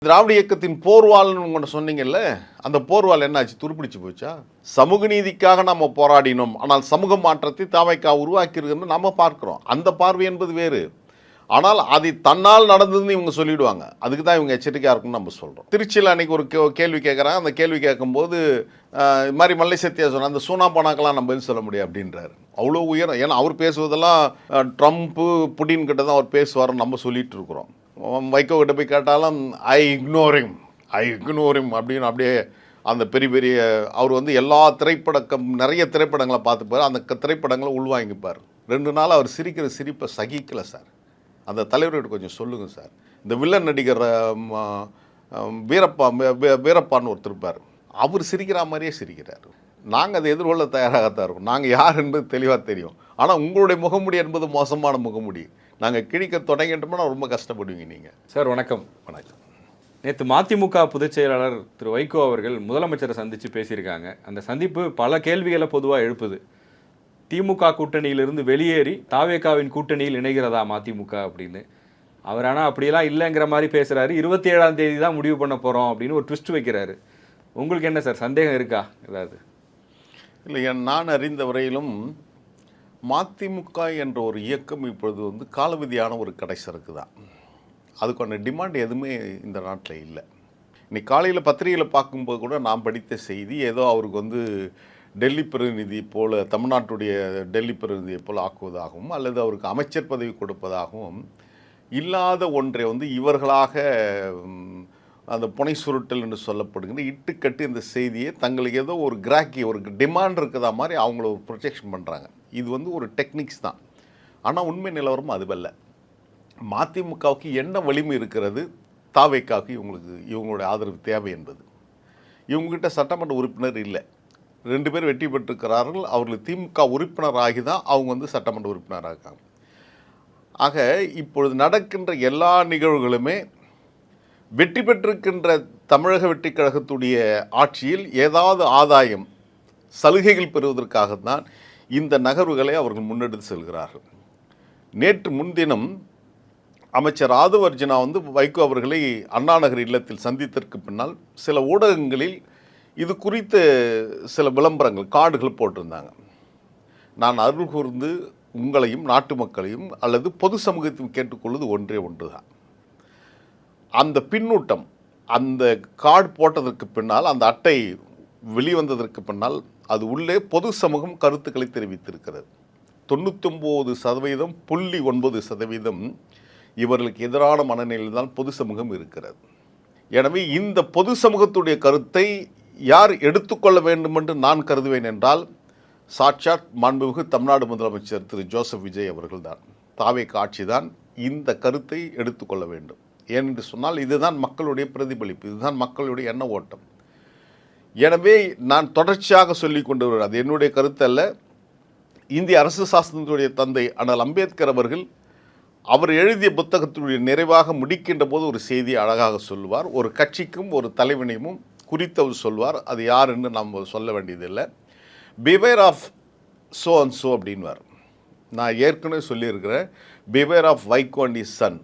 திராவிட இயக்கத்தின் போர்வால்னு உங்கள்கிட்ட சொன்னீங்கல்ல, அந்த போர்வால் என்னாச்சு? துருப்பிடிச்சு போச்சா? சமூக நீதிக்காக நம்ம போராடினோம், ஆனால் சமூக மாற்றத்தை தவைக்கா உருவாக்கியிருக்குன்னு நம்ம பார்க்கிறோம். அந்த பார்வை என்பது வேறு. ஆனால் அது தன்னால் நடந்ததுன்னு இவங்க சொல்லிடுவாங்க. அதுக்கு தான் இவங்க எச்சரிக்கையாக இருக்குன்னு நம்ம சொல்கிறோம். திருச்சியில் அன்றைக்கி ஒரு கேள்வி கேட்குறாங்க. அந்த கேள்வி கேட்கும்போது இது மாதிரி மல்லை சத்யா சொன்னால் அந்த சூனா பானாக்கெல்லாம் நம்ம பதில் சொல்ல முடியாது அப்படின்றாரு. அவ்வளோ உயரம். ஏன்னா அவர் பேசுவதெல்லாம் ட்ரம்ப்பு புடின் கிட்ட தான் அவர் பேசுவார்னு நம்ம சொல்லிட்டு இருக்கிறோம். வைகோ கிட்ட போய் கேட்டாலும் ஐ இக்னோரிங் அப்படின்னு அப்படியே அந்த பெரிய பெரிய அவர் வந்து எல்லா நிறைய திரைப்படங்களை பார்த்துப்பார். அந்த திரைப்படங்களை உள்வாங்கிப்பார். 2 நாள் அவர் சிரிக்கிற சிரிப்பை சகிக்கலை சார். அந்த தலைவர்கிட்ட கொஞ்சம் சொல்லுங்கள் சார். இந்த வில்லன் நடிகர் வீரப்பான்னு ஒருத்தர் இருப்பார். அவர் சிரிக்கிற மாதிரியே சிரிக்கிறார். நாங்கள் அதை எதிர்கொள்ள தயாராகத்தான் இருக்கோம். நாங்கள் யார் என்பது தெளிவாக தெரியும். ஆனால் உங்களுடைய முகமுடி என்பது மோசமான முகமுடி. நாங்கள் கிழிக்க தொடங்கிட்டோம்னா ரொம்ப கஷ்டப்படுவீங்க நீங்கள். சார் வணக்கம். வணக்கம். நேற்று மதிமுக பொதுச் செயலாளர் திரு வைகோ அவர்கள் முதலமைச்சரை சந்தித்து பேசியிருக்காங்க. அந்த சந்திப்பு பல கேள்விகளை பொதுவாக எழுப்புது. திமுக கூட்டணியிலிருந்து வெளியேறி தாவேகாவின் கூட்டணியில் இணைகிறதா மதிமுக அப்படின்னு. அவர் ஆனால் அப்படியெல்லாம் இல்லைங்கிற மாதிரி பேசுகிறாரு. 27ஆம் தேதி தான் முடிவு பண்ண போகிறோம் அப்படின்னு ஒரு ட்விஸ்ட் வைக்கிறாரு. உங்களுக்கு என்ன சார் சந்தேகம் இருக்கா ஏதாவது? இல்லை, நான் அறிந்த வரையிலும் மதிமுக என்ற ஒரு இயக்கம் இப்பொழுது வந்து காலவிதியான ஒரு கடைசரக்கு தான். அதுக்கான டிமாண்ட் எதுவுமே இந்த நாட்டில் இல்லை. இன்னைக்கு காலையில் பத்திரிகையில் பார்க்கும்போது கூட நான் படித்த செய்தி ஏதோ அவருக்கு வந்து டெல்லி பிரதிநிதி போல், தமிழ்நாட்டுடைய டெல்லி பிரதிநிதியை போல் ஆக்குவதாகவும் அல்லது அவருக்கு அமைச்சர் பதவி கொடுப்பதாகவும் இல்லாத ஒன்றை வந்து இவர்களாக அந்த புனை சுருட்டல் என்று சொல்லப்படுகின்ற இட்டுக்கட்டு இந்த செய்தியை தங்களுக்கு ஏதோ ஒரு ஒரு டிமாண்ட் இருக்குதா மாதிரி அவங்கள ஒரு ப்ரொஜெக்ஷன் பண்ணுறாங்க. இது வந்து ஒரு டெக்னிக்ஸ் தான். ஆனால் உண்மை நிலவரம் அதுவல்ல. மதிமுகவுக்கு என்ன வலிமை இருக்கிறது, தாவேக்காவுக்கு இவங்களுடைய ஆதரவு தேவை என்பது. இவங்ககிட்ட சட்டமன்ற உறுப்பினர் இல்லை. 2 பேர் வெற்றி பெற்றிருக்கிறார்கள். அவர்கள் திமுக உறுப்பினராகி தான் அவங்க வந்து சட்டமன்ற உறுப்பினராக இருக்காங்க. ஆக இப்பொழுது நடக்கின்ற எல்லா நிகழ்வுகளுமே வெற்றி பெற்றிருக்கின்ற தமிழக வெற்றி கழகத்துடைய ஆட்சியில் ஏதாவது ஆதாயம் சலுகைகள் பெறுவதற்காகத்தான் இந்த நகர்வுகளை அவர்கள் முன்னெடுத்து செல்கிறார்கள். நேற்று முன்தினம் அமைச்சர் ஆதவ் அர்ஜுனா வந்து வைகோ அவர்களை அண்ணா நகர் இல்லத்தில் சந்தித்ததற்கு பின்னால் சில ஊடகங்களில் இது குறித்த சில விளம்பரங்கள் கார்டுகள் போட்டிருந்தாங்க. நான் அருள் கூர்ந்து உங்களையும் நாட்டு மக்களையும் அல்லது பொது சமூகத்தையும் கேட்டுக்கொள்வது ஒன்று தான். அந்த பின்னூட்டம், அந்த கார்டு போட்டதற்கு பின்னால், அந்த அட்டை வெளிவந்ததற்கு பின்னால் அது உள்ளே பொது சமூகம் கருத்துக்களை தெரிவித்திருக்கிறது. 99.9% இவர்களுக்கு எதிரான மனநிலையில் தான் பொது சமூகம் இருக்கிறது. எனவே இந்த பொது சமூகத்துடைய கருத்தை யார் எடுத்துக்கொள்ள வேண்டும் என்று நான் கருதுவேன் என்றால் சாட்சாத் மாண்புமிகு தமிழ்நாடு முதலமைச்சர் திரு ஜோசப் விஜய் அவர்கள் தான். தாவேகா ஆட்சி தான் இந்த கருத்தை எடுத்துக்கொள்ள வேண்டும். ஏனென்று சொன்னால் இதுதான் மக்களுடைய பிரதிபலிப்பு, இதுதான் மக்களுடைய எண்ண ஓட்டம். எனவே நான் தொடர்ச்சியாக சொல்லி கொண்டு வருவேன், அது என்னுடைய கருத்து அல்ல. இந்திய அரசு சாசனத்துடைய தந்தை அண்ணல் அம்பேத்கர் அவர்கள் அவர் எழுதிய புத்தகத்துடைய நிறைவாக முடிக்கின்ற போது ஒரு செய்தியை அழகாக சொல்லுவார். ஒரு கட்சிக்கும் ஒரு தலைவனையும் குறித்தவர் சொல்வார். அது யார் என்று நாம் சொல்ல வேண்டியதில்லை. Beware of so and so அப்படின்வார். நான் ஏற்கனவே சொல்லியிருக்கிறேன், beware of Vaiko and his son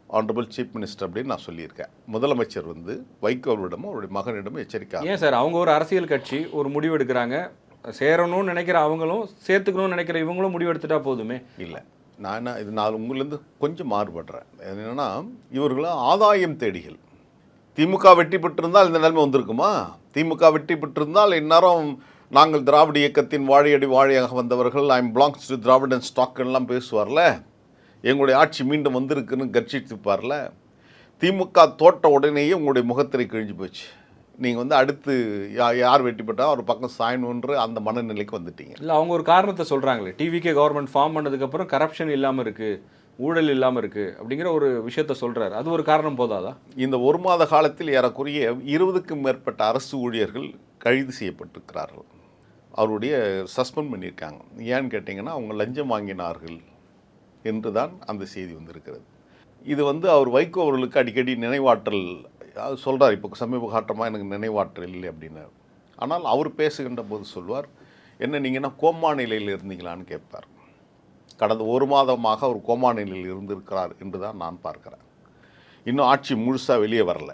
honourable chief minister அப்படின்னு நான் சொல்லியிருக்கேன். முதலமைச்சர் வந்து வைகோவிடமும் அவருடைய மகனிடமும் எச்சரிக்கை. ஏன் சார் அவங்க ஒரு அரசியல் கட்சி ஒரு முடிவு எடுக்கிறாங்க, சேரணும்னு நினைக்கிற அவங்களும் சேர்த்துக்கணும்னு நினைக்கிற இவங்களும் முடிவு எடுத்துட்டா போதுமே? இல்லை, நான் உங்களிலேருந்து கொஞ்சம் மாறுபடுறேன். என்னென்னா இவர்களும் ஆதாயம் தேடிகள். திமுக வெற்றி பெற்றிருந்தால் இந்த நிலைமை வந்திருக்குமா? திமுக வெற்றி பெற்றிருந்தால் இந்நேரம் நாங்கள் திராவிட இயக்கத்தின் வாழையடி வாழையாக வந்தவர்கள், ஐ எம் பிலாங்ஸ் டு திராவிடன் ஸ்டாக்லாம் பேசுவார்ல, எங்களுடைய ஆட்சி மீண்டும் வந்திருக்குன்னு கர்ச்சித்துப்பார்ல. திமுக தோட்ட உடனேயே உங்களுடைய முகத்திரை கிழிஞ்சு போச்சு. நீங்கள் வந்து அடுத்து யார் வெற்றி பெற்றால் ஒரு பக்கம் சாயணுன்ற அந்த மனநிலைக்கு வந்துட்டீங்க. இல்லை, அவங்க ஒரு காரணத்தை சொல்கிறாங்களே, டிவிகே கவர்மெண்ட் ஃபார்ம் பண்ணதுக்கப்புறம் கரப்ஷன் இல்லாமல் இருக்குது, ஊழல் இல்லாமல் இருக்குது அப்படிங்கிற ஒரு விஷயத்த சொல்கிறார். அது ஒரு காரணம் போதாதா? இந்த 1 மாத காலத்தில் ஏறக்குறைய 20க்கும் மேற்பட்ட அரசு ஊழியர்கள் கைது செய்யப்பட்டிருக்கிறார்கள். அவருடைய சஸ்பெண்ட் பண்ணியிருக்காங்க. ஏன்னு கேட்டிங்கன்னா அவங்க லஞ்சம் வாங்கினார்கள் என்று தான் அந்த செய்தி வந்திருக்கிறது. இது வந்து அவர் வைகோ அவர்களுக்கு அடிக்கடி நினைவாற்றல் சொல்கிறார். இப்போ சமீப காட்டமாக எனக்கு நினைவாற்றல் இல்லை அப்படின்னு. ஆனால் அவர் பேசுகின்ற போது சொல்வார், என்ன நீங்கன்னா கோமா நிலையில் இருந்தீங்களான்னு கேட்பார். கடந்த 1 மாதமாக அவர் கோமா நிலையில் இருந்திருக்கிறார் என்று தான் நான் பார்க்கிறேன். இன்னும் ஆட்சி முழுசாக வெளியே வரல.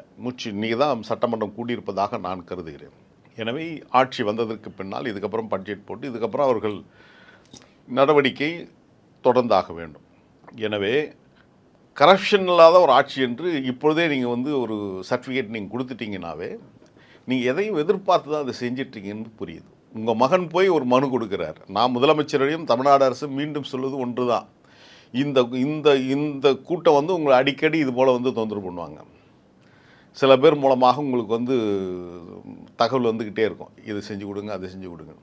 இன்றைக்கி தான் சட்டமன்றம் கூடியிருப்பதாக நான் கருதுகிறேன். எனவே ஆட்சி வந்ததற்கு பின்னால் இதுக்கப்புறம் பட்ஜெட் போட்டு இதுக்கப்புறம் அவர்கள் நடவடிக்கை தொடர்ந்தாக வேண்டும். எனவே கரப்ஷன் இல்லாத ஒரு ஆட்சி என்று இப்பொழுதே நீங்கள் வந்து ஒரு சர்டிஃபிகேட் நீங்கள் கொடுத்துட்டீங்கன்னாவே நீங்கள் எதையும் எதிர்பார்த்து தான் அதை செஞ்சிட்ருக்கீங்கன்னு புரியுது. உங்கள் மகன் போய் ஒரு மனு கொடுக்குறார். நான் முதலமைச்சரையும் தமிழ்நாடு அரசு மீண்டும் சொல்வது ஒன்று தான், இந்த இந்த இந்த கூட்டம் வந்து உங்களை அடிக்கடி இது போல் வந்து தொந்தரவு பண்ணுவாங்க. சில பேர் மூலமாக உங்களுக்கு வந்து தகவல் வந்துக்கிட்டே இருக்கும், இது செஞ்சு கொடுங்க அதை செஞ்சு கொடுங்க.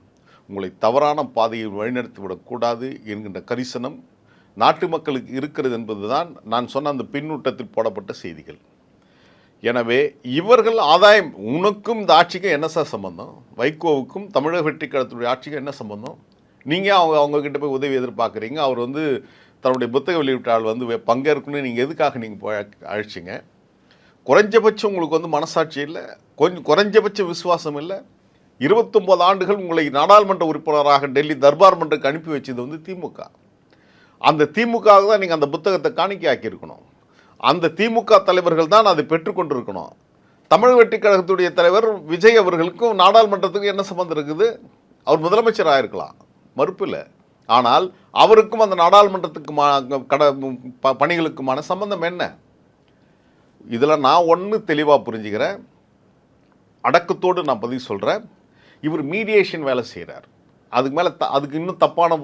உங்களை தவறான பாதையில் வழிநடத்தி விடக்கூடாது என்கின்ற கரிசனம் நாட்டு மக்களுக்கு இருக்கிறது என்பது தான் நான் சொன்ன அந்த பின்னூட்டத்தில் போடப்பட்ட செய்திகள். எனவே இவர்கள் ஆதாயம், உனக்கும் இந்த ஆட்சிக்கும் என்ன சார் சம்பந்தம்? வைகோவுக்கும் தமிழக வெற்றி கழகத்துடைய ஆட்சிக்கும் என்ன சம்பந்தம்? நீங்கள் அவங்கக்கிட்ட போய் உதவி எதிர்பார்க்குறீங்க. அவர் வந்து தன்னுடைய புத்தக வெளியீட்டால் வந்து பங்கேற்கணும்னு நீங்கள் எதுக்காக நீங்கள் போய் அழைச்சிங்க? குறைஞ்சபட்சம் உங்களுக்கு வந்து மனசாட்சி இல்லை, கொஞ்சம் குறைஞ்சபட்ச விசுவாசம் இல்லை. 29 ஆண்டுகள் உங்களை நாடாளுமன்ற உறுப்பினராக டெல்லி தர்பார் மன்றத்துக்கு அனுப்பி வச்சது வந்து திமுக. அந்த திமுகவுக்கு தான் நீங்கள் அந்த புத்தகத்தை காணிக்கை ஆக்கியிருக்கணும். அந்த திமுக தலைவர்கள் தான் அதை பெற்றுக்கொண்டிருக்கணும். தமிழ் வெற்றி கழகத்துடைய தலைவர் விஜய் அவர்களுக்கும் நாடாளுமன்றத்துக்கும் என்ன சம்பந்தம் இருக்குது? அவர் முதலமைச்சராக இருக்கலாம், மறுப்பு இல்லை. ஆனால் அவருக்கும் அந்த நாடாளுமன்றத்துக்கு பணிகளுக்குமான சம்பந்தம் என்ன? இதில் நான் ஒன்று தெளிவாக புரிஞ்சுக்கிறேன், அடக்கத்தோடு நான் பதிவு சொல்கிறேன். இவர் மீடியேஷன் வேலை செய்கிறார். அதுக்கு மேலே அதுக்கு இன்னும் தப்பான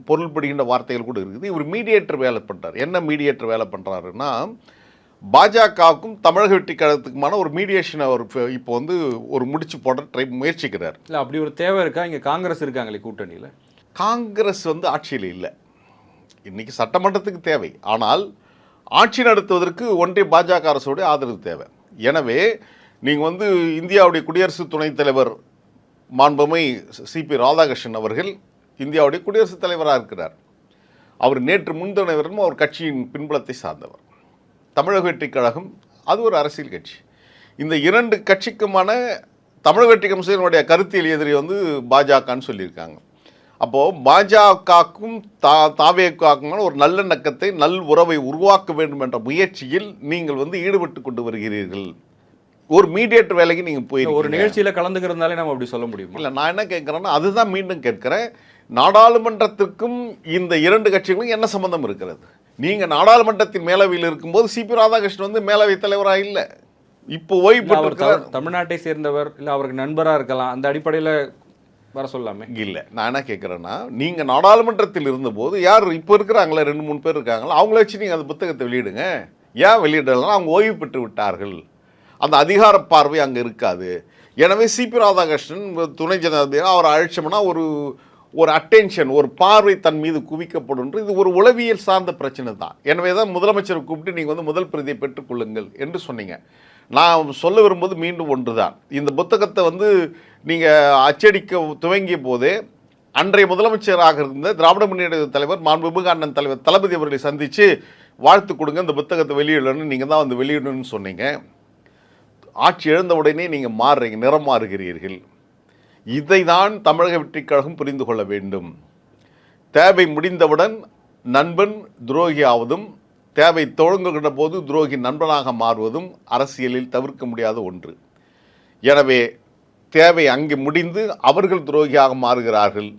பொருள்படுகின்ற வார்த்தைகள் கூட இருக்குது. இவர் மீடியேட்டர் வேலை பண்ணுறார். என்ன மீடியேட்டர் வேலை பண்ணுறாருன்னா, பாஜகவுக்கும் தமிழக வெற்றி கழகத்துக்குமான ஒரு மீடியேஷனை அவர் இப்போ வந்து ஒரு முடிச்சு போட முயற்சிக்கிறார். இல்லை, அப்படி ஒரு தேவை இருக்கா? இங்கே காங்கிரஸ் இருக்காங்களே கூட்டணியில். காங்கிரஸ் வந்து ஆட்சியில் இல்லை, இன்றைக்கி சட்டமன்றத்துக்கு தேவை. ஆனால் ஆட்சி நடத்துவதற்கு ஒன்றிய பாஜக அரசுடைய ஆதரவு தேவை. எனவே நீங்கள் வந்து இந்தியாவுடைய குடியரசு துணைத் தலைவர் மாண்புமை சிபி ராதாகிருஷ்ணன் அவர்கள் இந்தியாவுடைய குடியரசுத் தலைவராக இருக்கிறார். அவர் நேற்று முன்தினவரும் அவர் கட்சியின் பின்புலத்தை சார்ந்தவர். தமிழக வெற்றி கழகம் அது ஒரு அரசியல் கட்சி. இந்த இரண்டு கட்சிக்குமான தமிழக வெற்றி கமிஷனுடைய கருத்தியல் எதிரி வந்து பாஜகன்னு சொல்லியிருக்காங்க. அப்போது பாஜகவுக்கும் தாவேக்காக்குமான ஒரு நல்லிணக்கத்தை நல் உறவை உருவாக்க வேண்டும் என்ற முயற்சியில் நீங்கள் வந்து ஈடுபட்டு கொண்டு வருகிறீர்கள். ஒரு மீடியேட்டர் வேலைக்கு நீங்கள் போய் ஒரு நிகழ்ச்சியில் கலந்துக்கிறதுனாலே நம்ம அப்படி சொல்ல முடியும் இல்லை. நான் என்ன கேட்குறேன்னா, அதுதான் மீண்டும் கேட்குறேன், நாடாளுமன்றத்திற்கும் இந்த இரண்டு கட்சிகளுக்கும் என்ன சம்பந்தம் இருக்கிறது? நீங்கள் நாடாளுமன்றத்தின் மேலவையில் இருக்கும்போது சிபி ராதாகிருஷ்ணன் வந்து மேலவை தலைவராக இல்லை, இப்போ ஓய்வு தமிழ்நாட்டை சேர்ந்தவர், இல்லை அவருக்கு நண்பராக இருக்கலாம், அந்த அடிப்படையில் வர சொல்லாமே. இல்லை, நான் என்ன கேட்குறேன்னா, நீங்கள் நாடாளுமன்றத்தில் இருந்தபோது யார் இப்போ இருக்கிறாங்களே 2-3 பேர் இருக்காங்களா, அவங்கள வச்சு நீங்கள் அந்த புத்தகத்தை வெளியிடுங்க. ஏன் வெளியிடலாம்? அவங்க ஓய்வு பெற்று விட்டார்கள், அந்த அதிகார பார்வை அங்கே இருக்காது. எனவே சிபி ராதாகிருஷ்ணன் துணை ஜனாதிபதி அவர் அழைச்சோம்னா ஒரு அட்டென்ஷன், ஒரு பார்வை தன் மீது குவிக்கப்படும். இது ஒரு உளவியல் சார்ந்த பிரச்சனை தான். எனவே தான் முதலமைச்சரை கூப்பிட்டு நீங்கள் வந்து முதல் பிரதியை பெற்றுக்கொள்ளுங்கள் என்று சொன்னீங்க. நான் சொல்ல விரும்புவது மீண்டும் ஒன்று தான், இந்த புத்தகத்தை வந்து நீங்கள் அச்சடிக்க துவங்கிய போதே அன்றைய முதலமைச்சராக இருந்த திராவிட முன்னேற்ற தலைவர் மாண்புமிகு அண்ணன் தலைவர் தளபதி அவர்களை சந்தித்து வாழ்த்து கொடுங்க, இந்த புத்தகத்தை வெளியிடணும்னு நீங்கள் தான் வந்து வெளியிடணும்னு சொன்னீங்க. ஆட்சி எழுந்த உடனே நீங்கள் மாறுறீங்க, நிறம் மாறுகிறீர்கள். இதை தான் தமிழக வெற்றிக் கழகம் புரிந்து கொள்ள வேண்டும். தேவை முடிந்தவுடன் நண்பன் துரோகியாவதும், தேவை தொடங்குகின்ற போது துரோகி நண்பனாக மாறுவதும் அரசியலில் தவிர்க்க முடியாத ஒன்று. எனவே தேவை அங்கே முடிந்து அவர்கள் துரோகியாக மாறுகிறார்கள்,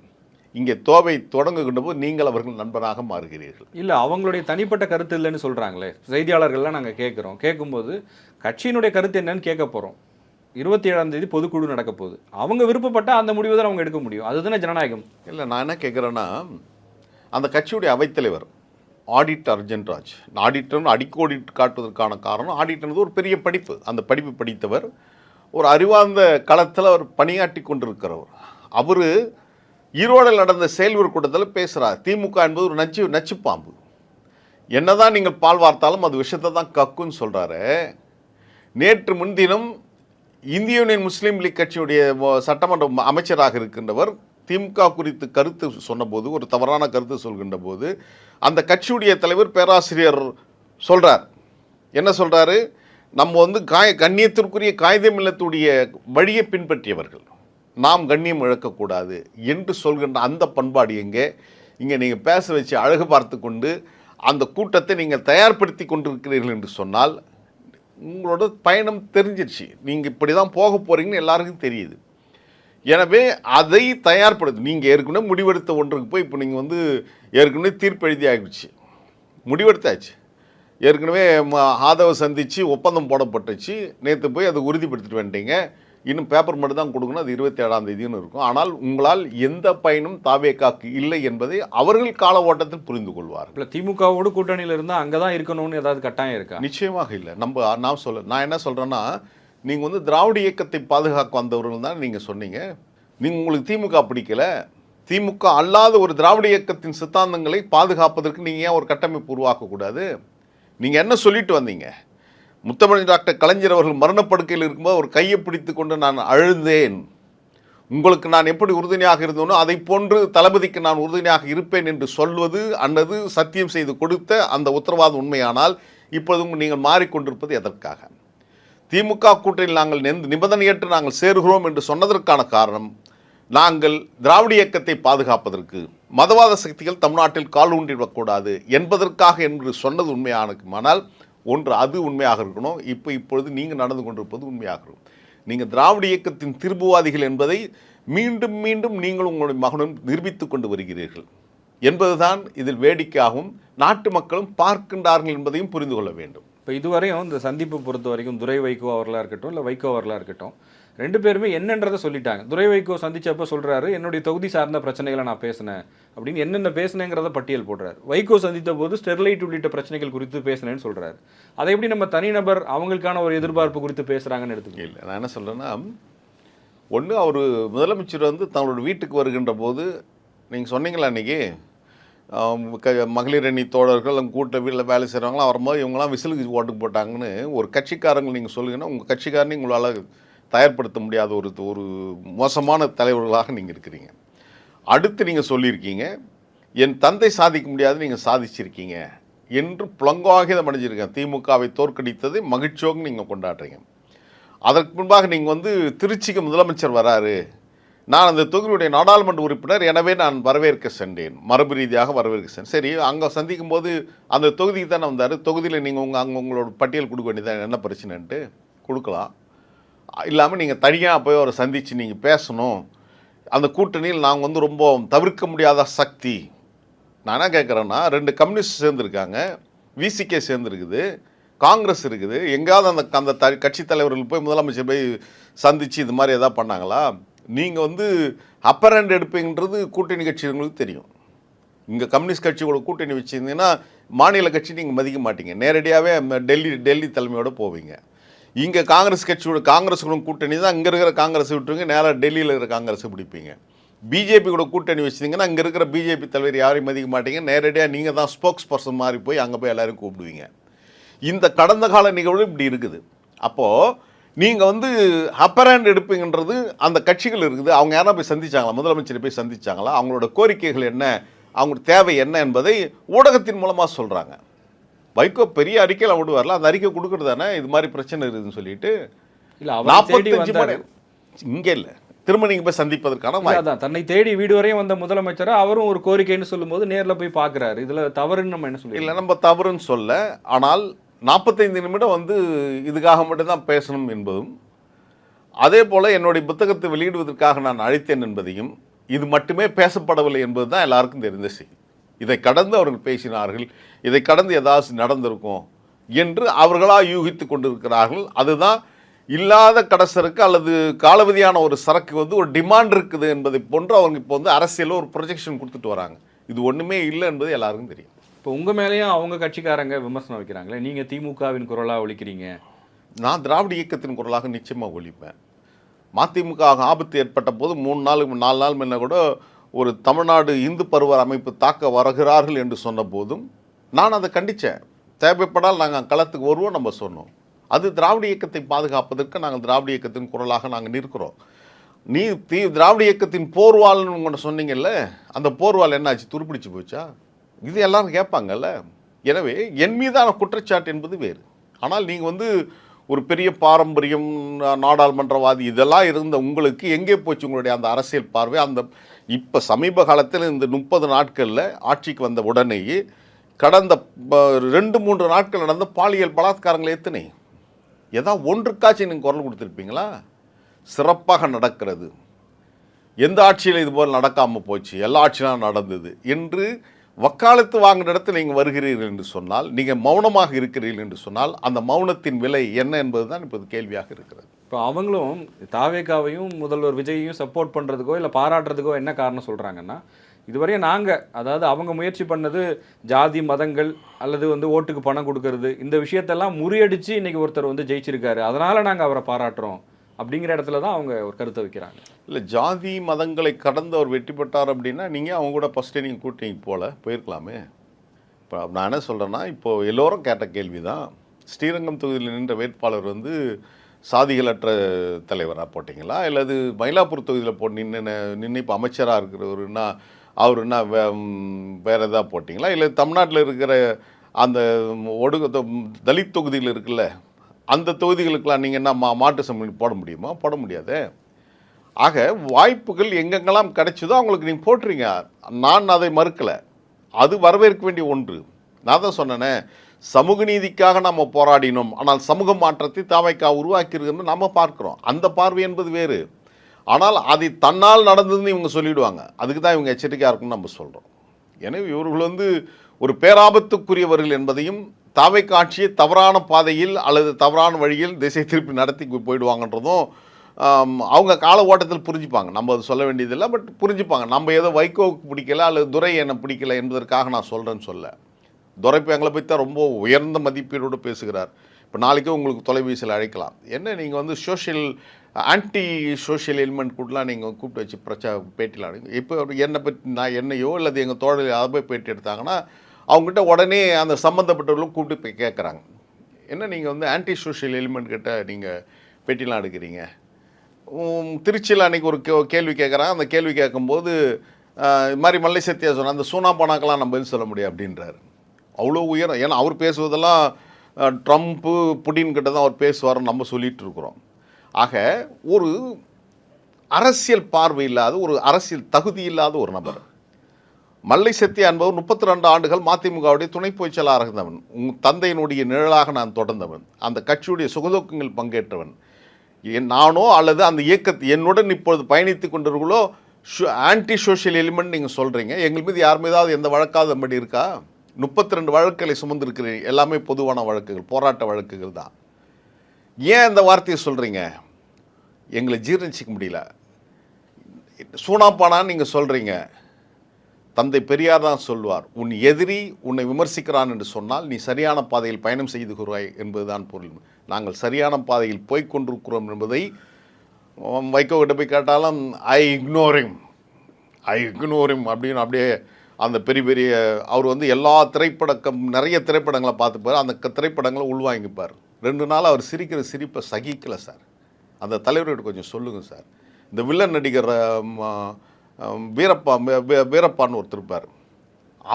இங்கே தேவை தொடங்குகின்ற போது நீங்கள் அவர்கள் நண்பனாக மாறுகிறீர்கள். இல்லை, அவங்களுடைய தனிப்பட்ட கருத்து இல்லைன்னு சொல்கிறாங்களே செய்தியாளர்கள்லாம். நாங்கள் கேட்கும்போது கட்சியினுடைய கருத்து என்னன்னு கேட்க போகிறோம். 27ஆம் தேதி பொதுக்குழு நடக்க போகுது. அவங்க விருப்பப்பட்டால் அந்த முடிவை தான் அவங்க எடுக்க முடியும். அதுதானே ஜனநாயகம். இல்லை, நான் என்ன கேட்குறேன்னா, அந்த கட்சியுடைய அவைத்தலைவர் ஆடிட் அர்ஜென்ராஜ், ஆடிட்டர்னு அடிக்கோடிட்டு காட்டுவதற்கான காரணம், ஆடிட்டர்னது ஒரு பெரிய படிப்பு. அந்த படிப்பு படித்தவர், ஒரு அறிவார்ந்த களத்தில் அவர் பணியாற்றி கொண்டிருக்கிறவர். அவர் ஈரோடில் நடந்த செயல்வர் கூட்டத்தில் பேசுகிறார், திமுக என்பது ஒரு நச்சு பாம்பு, என்னதான் நீங்கள் பால் வார்த்தாலும் அது விஷயத்தை தான் கக்குன்னு சொல்கிறாரு. நேற்று முன்தினம் இந்திய யூனியன் முஸ்லீம் லீக் கட்சியுடைய சட்டமன்ற அமைச்சராக இருக்கின்றவர் திமுக குறித்து கருத்து சொன்னபோது, ஒரு தவறான கருத்து சொல்கின்ற போது, அந்த கட்சியுடைய தலைவர் பேராசிரியர் சொல்கிறார், என்ன சொல்கிறாரு, நம்ம வந்து கண்ணியத்திற்குரிய காகிதம் இல்லத்துடைய வழியை பின்பற்றியவர்கள், நாம் கண்ணியம் இழக்கக்கூடாது என்று சொல்கின்ற அந்த பண்பாடு எங்கே? இங்கே நீங்கள் பேச வச்சு அழகு பார்த்து கொண்டு அந்த கூட்டத்தை நீங்கள் தயார்படுத்தி கொண்டிருக்கிறீர்கள் என்று சொன்னால் உங்களோட பயணம் தெரிஞ்சிருச்சு. நீங்கள் இப்படி தான் போக போகிறீங்கன்னு எல்லாருக்கும் தெரியுது. எனவே அதை தயார்படுத்து. நீங்கள் ஏற்கனவே முடிவெடுத்த ஒன்றுக்கு போய் இப்போ நீங்கள் வந்து ஏற்கனவே தீர்ப்பு எழுதி ஆகிடுச்சு, முடிவெடுத்தாச்சு. ஏற்கனவே ஆதவ சந்தித்து ஒப்பந்தம் போடப்பட்டுச்சு. நேற்று போய் அதை உறுதிப்படுத்திட்டு வந்துட்டீங்க. இன்னும் பேப்பர் மட்டும் தான் கொடுக்கணும். அது 27ஆம் தேதின்னு இருக்கும். ஆனால் உங்களால் எந்த பயனும் தாவேக்காக்கு இல்லை என்பதை அவர்கள் கால ஓட்டத்தில் புரிந்து கொள்வார். இல்லை, திமுகவோடு கூட்டணியில் இருந்தால் அங்கே தான் இருக்கணும்னு ஏதாவது கட்டாயம் இருக்கா? நிச்சயமாக இல்லை. நான் என்ன சொல்கிறேன்னா, நீங்கள் வந்து திராவிட இயக்கத்தை பாதுகாக்க வந்தவர்கள் தான் நீங்கள் சொன்னீங்க. உங்களுக்கு திமுக பிடிக்கலை, திமுக அல்லாத ஒரு திராவிட இயக்கத்தின் சித்தாந்தங்களை பாதுகாப்பதற்கு நீங்கள் ஏன் ஒரு கட்டமைப்பு உருவாக்கக்கூடாது? நீங்கள் என்ன சொல்லிட்டு வந்தீங்க? முத்தமிழ் டாக்டர் கலைஞர் அவர்கள் மரணப்படுக்கையில் இருக்கும்போது ஒரு கையை பிடித்து கொண்டு நான் அழுந்தேன். உங்களுக்கு நான் எப்படி உறுதுணையாக இருந்தோனோ அதை போன்று தளபதிக்கு நான் உறுதுணையாக இருப்பேன் என்று சொல்வது அல்லது சத்தியம் செய்து கொடுத்த அந்த உத்தரவாதம் உண்மையானால் இப்பொழுதும் நீங்கள் மாறிக்கொண்டிருப்பது எதற்காக? திமுக கூட்டணியில் நாங்கள் நிபந்தனையற்று நாங்கள் சேருகிறோம் என்று சொன்னதற்கான காரணம், நாங்கள் திராவிட இயக்கத்தை பாதுகாப்பதற்கு மதவாத சக்திகள் தமிழ்நாட்டில் கால் ஊன்றிவிடக்கூடாது என்பதற்காக என்று சொன்னது உண்மையானால் ஒன்று அது உண்மையாக இருக்கணும். இப்பொழுது நீங்கள் நடந்து கொண்டிருப்பது உண்மையாக இருக்கும். நீங்கள் திராவிட இயக்கத்தின் திரும்புவாதிகள் என்பதை மீண்டும் மீண்டும் நீங்கள் உங்களுடைய மகனும் நிரூபித்துக் கொண்டு வருகிறீர்கள் என்பதுதான் இதில் வேடிக்கையாகவும் நாட்டு மக்களும் பார்க்கின்றார்கள் என்பதையும் புரிந்து கொள்ள வேண்டும். இப்போ இதுவரையும் இந்த சந்திப்பு பொறுத்த வரைக்கும் துரை வைகோ அவர்களாக இருக்கட்டும், இல்லை வைகோ அவர்களாக இருக்கட்டும், ரெண்டு பேருமே என்னன்றதை சொல்லிட்டாங்க. துரை வைகோ சந்திச்சப்போ சொல்கிறாரு, என்னுடைய தொகுதி சார்ந்த பிரச்சனைகளை நான் பேசினேன் அப்படின்னு. என்னென்ன பேசினேங்கிறத பட்டியல் போடுறாரு. வைகோ சந்தித்த போது ஸ்டெர்லைட் உள்ளிட்ட பிரச்சனைகள் குறித்து பேசினேன்னு சொல்கிறாரு. அதை எப்படி நம்ம தனிநபர் அவங்களுக்கான ஒரு எதிர்பார்ப்பு குறித்து பேசுகிறாங்கன்னு எடுத்துக்கல. இல்லை, நான் என்ன சொல்கிறேன்னா, ஒன்று அவர் முதலமைச்சர் வந்து தங்களோட வீட்டுக்கு வருகின்ற போது நீங்கள் சொன்னீங்களா அன்றைக்கி மகளிர் அணி தோழர்கள் கூட்ட வீட்டில் வேலை செய்கிறவங்களாம் வரும்போது இவங்களாம் விசிலுக்கு ஓட்டு போட்டாங்கன்னு ஒரு கட்சிக்காரங்க நீங்கள் சொல்லுங்கன்னா உங்கள் கட்சிக்காரனையும் உங்களால் தயார்படுத்த முடியாத ஒரு மோசமான தலைவர்களாக நீங்கள் இருக்கிறீங்க. அடுத்து நீங்கள் சொல்லியிருக்கீங்க, என் தந்தை சாதிக்க முடியாது, நீங்கள் சாதிச்சிருக்கீங்க என்று புலங்காகிதம் அடைஞ்சிருக்கேன். திமுகவை தோற்கடித்ததை மகிழ்ச்சியோடு நீங்கள் கொண்டாடுறீங்க. அதற்கு முன்பாக நீங்கள் வந்து திருச்சிக்கு முதலமைச்சர் வராரு, நான் அந்த தொகுதியுடைய நாடாளுமன்ற உறுப்பினர், எனவே நான் வரவேற்க சென்றேன், மரபு ரீதியாக வரவேற்க சென்றேன். சரி, அங்கே சந்திக்கும் போது அந்த தொகுதிக்கு தானே வந்தார். தொகுதியில் நீங்கள் அங்கே உங்களோட பட்டியல் கொடுக்க வேண்டியதான், என்ன பிரச்சனைன்ட்டு கொடுக்கலாம். இல்லாமல் நீங்கள் தனியாக போய் அவரை சந்தித்து நீங்கள் பேசணும். அந்த கூட்டணியில் நாங்கள் வந்து ரொம்ப தவிர்க்க முடியாத சக்தி. நான் என்ன கேட்குறேன்னா, 2 கம்யூனிஸ்ட் சேர்ந்துருக்காங்க, விசிகே சேர்ந்துருக்குது, காங்கிரஸ் இருக்குது. எங்கேயாவது அந்த கட்சி தலைவர்கள் போய் முதலமைச்சர் போய் சந்தித்து இது மாதிரி எதாவது பண்ணாங்களா? நீங்கள் வந்து அப்பர் ஹேண்ட் எடுப்பீங்கன்றது கூட்டணி கட்சிகளுக்கு தெரியும். இங்கே கம்யூனிஸ்ட் கட்சியோட கூட்டணி வச்சுருந்தீங்கன்னா மாநில கட்சி நீங்கள் மதிக்க மாட்டீங்க, நேரடியாகவே டெல்லி தலைமையோடு போவீங்க. இங்கே காங்கிரஸோட கூட்டணி தான், இங்கே இருக்கிற காங்கிரஸை விட்டுருங்க, நேராக டெல்லியில் இருக்கிற காங்கிரஸை பிடிப்பீங்க. பிஜேபி கூட கூட்டணி வச்சுருந்தீங்கன்னா அங்கே இருக்கிற பிஜேபி தலைவர் யாரையும் மதிக்க மாட்டீங்க, நேரடியாக நீங்கள் தான் ஸ்போக்ஸ் பர்சன் மாதிரி போய் அங்கே போய் எல்லோரும் கூப்பிடுவீங்க. இந்த கடந்த கால நிகழ்வு இப்படி இருக்குது. அப்போது நீங்கள் வந்து அப்பர் ஹேண்ட் எடுப்பீங்கன்றது அந்த கட்சிகள் இருக்குது. அவங்க யாரா போய் சந்திச்சாங்களா? முதலமைச்சரை போய் சந்திச்சாங்களா? அவங்களோட கோரிக்கைகள் என்ன, அவங்களோட தேவை என்ன என்பதை ஊடகத்தின் மூலமாக சொல்கிறாங்க. வைகோ பெரிய அறிக்கையில் விடுவார்ல, அந்த அறிக்கை கொடுக்குறது தானே இது மாதிரி பிரச்சனை இருக்குதுன்னு சொல்லிட்டு. இல்லை, 45 மணி இங்கே இல்லை, திரும்ப நீங்கள் போய் சந்திப்பதற்கான தன்னை தேடி வீடு வரையும் வந்த முதலமைச்சரை அவரும் ஒரு கோரிக்கைன்னு சொல்லும்போது நேரில் போய் பார்க்குறாரு. இதில் தவறுன்னு நம்ம என்ன சொல்லி? இல்லை, நம்ம தவறுன்னு சொல்ல, ஆனால் 45 நிமிடம் வந்து இதுக்காக மட்டும்தான் பேசணும் என்பதும், அதே போல் என்னுடைய புத்தகத்தை வெளியிடுவதற்காக நான் அழைத்தேன் என்பதையும், இது மட்டுமே பேசப்படவில்லை என்பது தான் எல்லாருக்கும் தெரிந்த செய்தி. இதை கடந்து அவர்கள் பேசினார்கள், இதை கடந்து ஏதாவது நடந்திருக்கும் என்று அவர்களாக யூகித்து கொண்டிருக்கிறார்கள். அதுதான் இல்லாத கடசருக்கு அல்லது காலவதியான ஒரு சரக்கு வந்து ஒரு டிமாண்ட் இருக்குது என்பதை போன்று அவங்க இப்போ வந்து அரசியலில் ஒரு ப்ரொஜெக்ஷன் கொடுத்துட்டு வராங்க. இது ஒன்றுமே இல்லை என்பது எல்லாருக்கும் தெரியும். இப்போ உங்கள் மேலேயும் அவங்க கட்சிக்காரங்க விமர்சனம் வைக்கிறாங்களே, நீங்கள் திமுகவின் குரலாக ஒழிக்கிறீங்க. நான் திராவிட இயக்கத்தின் குரலாக நிச்சயமாக ஒழிப்பேன். மதிமுக ஆபத்து ஏற்பட்ட போது 3 நாள் 4 நாள் முன்ன கூட ஒரு தமிழ்நாடு இந்து பருவர் அமைப்பு தாக்க வருகிறார்கள் என்று சொன்ன போதும் நான் அதை கண்டித்தேன். தேவைப்படால் நாங்கள் களத்துக்கு வருவோம் நம்ம சொன்னோம். அது திராவிட இயக்கத்தை பாதுகாப்பதற்கு நாங்கள் திராவிட இயக்கத்தின் குரலாக நாங்கள் நிற்கிறோம். திராவிட இயக்கத்தின் போர்வால்னு உங்களை சொன்னீங்கல்ல, அந்த போர்வால் என்னாச்சு? துருப்பிடிச்சு போச்சா? இது எல்லாரும் கேட்பாங்கல்ல. எனவே என் மீதான குற்றச்சாட்டு என்பது வேறு. ஆனால் நீங்கள் வந்து ஒரு பெரிய பாரம்பரியம், நாடாளுமன்றவாதி இதெல்லாம் இருந்த உங்களுக்கு எங்கே போச்சு உங்களுடைய அந்த அரசியல் பார்வை? அந்த இப்போ சமீப காலத்தில் இந்த 30 நாட்களில் ஆட்சிக்கு வந்த உடனேயே கடந்த 2-3 நாட்கள் நடந்த பாலியல் பலாத்காரங்கள் எத்தனை? ஏதாவது ஒன்றுக்காச்சும் நீங்கள் குரல் கொடுத்துருப்பீங்களா? சிறப்பாக நடக்கிறது, எந்த ஆட்சியில் இது போல் நடக்காமல் போச்சு, எல்லா ஆட்சியிலும் நடந்தது என்று வக்காலத்து வாங்கின இடத்துல நீங்கள் வருகிறீர்கள் என்று சொன்னால், நீங்கள் மௌனமாக இருக்கிறீர்கள் என்று சொன்னால், அந்த மௌனத்தின் விலை என்ன என்பது தான் இப்போது கேள்வியாக இருக்கிறது. இப்போ அவங்களும் தாவேகாவையும் முதல்வர் விஜயையும் சப்போர்ட் பண்ணுறதுக்கோ இல்லை பாராட்டுறதுக்கோ என்ன காரணம் சொல்கிறாங்கன்னா, இதுவரையும் நாங்கள், அதாவது அவங்க முயற்சி பண்ணது ஜாதி மதங்கள் அல்லது ஓட்டுக்கு பணம் கொடுக்கறது, இந்த விஷயத்தெல்லாம் முறியடித்து இன்றைக்கி ஒருத்தர் ஜெயிச்சிருக்காரு, அதனால் நாங்கள் அவரை பாராட்டுறோம் அப்படிங்கிற இடத்துல தான் அவங்க ஒரு கருத்தை வைக்கிறாங்க. இல்லை, ஜாதி மதங்களை கடந்து அவர் வெற்றி பெற்றார் அப்படின்னா நீங்கள் அவங்க கூட ஃபஸ்ட்டே நீங்கள் கூட்டிங்க போயிருக்கலாமே. இப்போ நான் என்ன சொல்கிறேன்னா, இப்போது எல்லோரும் கேட்ட கேள்வி தான், ஸ்ரீரங்கம் தொகுதியில் நின்ற வேட்பாளர் சாதிகளற்ற தலைவராக போட்டிங்களா, அல்லது மயிலாப்பூர் தொகுதியில் நின்று இப்போ அமைச்சராக இருக்கிறவருன்னா அவர் என்ன வேறு எதாவது போட்டிங்களா, இல்லை தமிழ்நாட்டில் இருக்கிற அந்த தலித் தொகுதியில் இருக்குல்ல அந்த தொகுதிகளுக்கெல்லாம் நீங்கள் என்ன மாட்டு சம்பளி போட முடியுமா? போட முடியாது. ஆக வாய்ப்புகள் எங்கெங்கெல்லாம் கிடைச்சதோ அவங்களுக்கு நீங்கள் போட்டுறீங்க. நான் அதை மறுக்கலை, அது வரவேற்க வேண்டிய ஒன்று. நான் தான் சொன்னேனே, சமூக நீதிக்காக நம்ம போராடினோம், ஆனால் சமூக மாற்றத்தை தாவைக்கா உருவாக்கியிருக்குன்னு நம்ம பார்க்குறோம். அந்த பார்வை என்பது வேறு. ஆனால் அது தன்னால் நடந்ததுன்னு இவங்க சொல்லிவிடுவாங்க. அதுக்கு தான் இவங்க எச்சரிக்கையாக இருக்குன்னு நம்ம சொல்கிறோம். எனவே இவர்கள் ஒரு பேராபத்துக்குரியவர்கள் என்பதையும், தாவைக்கா ஆட்சியை தவறான பாதையில் அல்லது தவறான வழியில் திசை திருப்பி நடத்தி போயிடுவாங்கன்றதும் அவங்க கால ஓட்டத்தில் புரிஞ்சுப்பாங்க. நம்ம அது சொல்ல வேண்டியதில்லை, பட் புரிஞ்சுப்பாங்க. நம்ம ஏதோ வைகோவுக்கு பிடிக்கல அல்லது துரை என்னை பிடிக்கல என்பதற்காக நான் சொல்கிறேன்னு சொல்ல. துரை இப்போ எங்களை பற்றி தான் ரொம்ப உயர்ந்த மதிப்பீடோடு பேசுகிறார். இப்போ நாளைக்கே உங்களுக்கு தொலைபேசியில் அழைக்கலாம், என்ன நீங்கள் சோஷியல் ஆன்டி சோஷியல் எலிமெண்ட் கூடலாம் நீங்கள் கூப்பிட்டு வச்சு பேட்டியில் இப்போ என்னை பற்றி நான் என்னையோ அல்லது எங்கள் தோழர் அதை போய் பேட்டி எடுத்தாங்கன்னா அவங்ககிட்ட உடனே அந்த சம்மந்தப்பட்டவர்களும் கூப்பிட்டு போய் கேட்குறாங்க, என்ன நீங்கள் ஆன்டி சோஷியல் எலிமெண்ட் கிட்ட நீங்கள் பேட்டிலாம் எடுக்கிறீங்க. திருச்சியில் அன்றைக்கி ஒரு கேள்வி கேட்குறாங்க. அந்த கேள்வி கேட்கும்போது இது மாதிரி மல்லை சத்யா சொன்னால் அந்த சூனா பானாக்கெல்லாம் நம்ம பதில் சொல்ல முடியும் அப்படின்றாரு. அவ்வளோ உயரம். ஏன்னா அவர் பேசுவதெல்லாம் ட்ரம்ப்பு புடின் கிட்ட தான் அவர் பேசுவார்னு நம்ம சொல்லிகிட்டு இருக்கிறோம். ஆக ஒரு அரசியல் பார்வை இல்லாத, ஒரு அரசியல் தகுதி இல்லாத ஒரு நபர் மல்லை சத்யா என்பவர் 32 ஆண்டுகள் மதிமுகவுடைய துணை பொதுச் செயலாளராக இருந்தவன். உங்கள் தந்தையினுடைய நிழலாக நான் தொடர்ந்தவன், அந்த கட்சியுடைய சுகதுக்கங்கள் பங்கேற்றவன். நானோ அல்லது அந்த இயக்கத்தை என்னுடன் இப்பொழுது பயணித்து கொண்டிருக்கிறோ ஆன்டி சோஷியல் எலிமெண்ட் நீங்கள் சொல்கிறீங்க. எங்கள் மீது யார் மீதாவது எந்த வழக்காவது அப்படி இருக்கா? 32 வழக்குகளை சுமந்திருக்கிறீங்க, எல்லாமே பொதுவான வழக்குகள், போராட்ட வழக்குகள் தான். ஏன் இந்த வார்த்தையை சொல்கிறீங்க? எங்களை ஜீரணிச்சிக்க முடியல. சூனாப்பானான்னு நீங்கள் சொல்கிறீங்க. தந்தை பெரியார் தான் சொல்வார், உன் எதிரி உன்னை விமர்சிக்கிறான் என்று சொன்னால் நீ சரியான பாதையில் பயணம் செய்துகிறாய் என்பதுதான் பொருள். நாங்கள் சரியான பாதையில் போய்கொண்டிருக்கிறோம் என்பதை வைகோ கிட்ட போய் கேட்டாலும் ஐ இக்னோரிங் அப்படின்னு அப்படியே அந்த பெரிய அவர் எல்லா நிறைய திரைப்படங்களை பார்த்துப்பார். அந்த திரைப்படங்களை உள்வாங்கிப்பார். 2 நாள் அவர் சிரிக்கிற சிரிப்பை சகிக்கலை சார். அந்த தலைவர்கிட்ட கொஞ்சம் சொல்லுங்கள் சார். இந்த வில்லன் நடிகர் வீரப்பான்னு ஒருத்தர் இருப்பார்,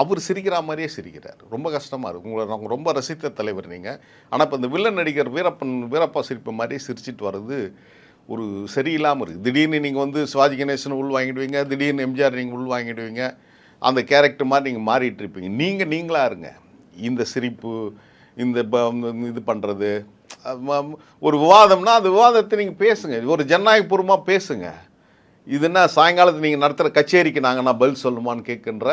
அவர் சிரிக்கிற மாதிரியே சிரிக்கிறார். ரொம்ப கஷ்டமாக இருக்குது. உங்களை நாங்கள் ரொம்ப ரசித்த தலைவர் நீங்கள். ஆனால் இப்போ இந்த வில்லன் நடிகர் வீரப்பா சிரிப்பு மாதிரியே சிரிச்சிட்டு வர்றது ஒரு சரியில்லாமல் இருக்குது. திடீர்னு நீங்கள் சிவாஜி கணேசன் உள் வாங்கிடுவீங்க, திடீர்னு எம்ஜிஆர் நீங்கள் உள் வாங்கிடுவீங்க. அந்த கேரக்டர் மாதிரி நீங்கள் மாறிட்டு இருப்பீங்க. நீங்களாக இருங்க. இந்த சிரிப்பு, இந்த இது பண்ணுறது, ஒரு விவாதம்னா அந்த விவாதத்தை நீங்கள் பேசுங்க, ஒரு ஜனநாயகபூர்வமாக பேசுங்க. இது என்ன சாயங்காலத்தில் நீங்கள் நடத்துகிற கச்சேரிக்கு நாங்கள் பதில் சொல்லுமான்னு கேட்குன்ற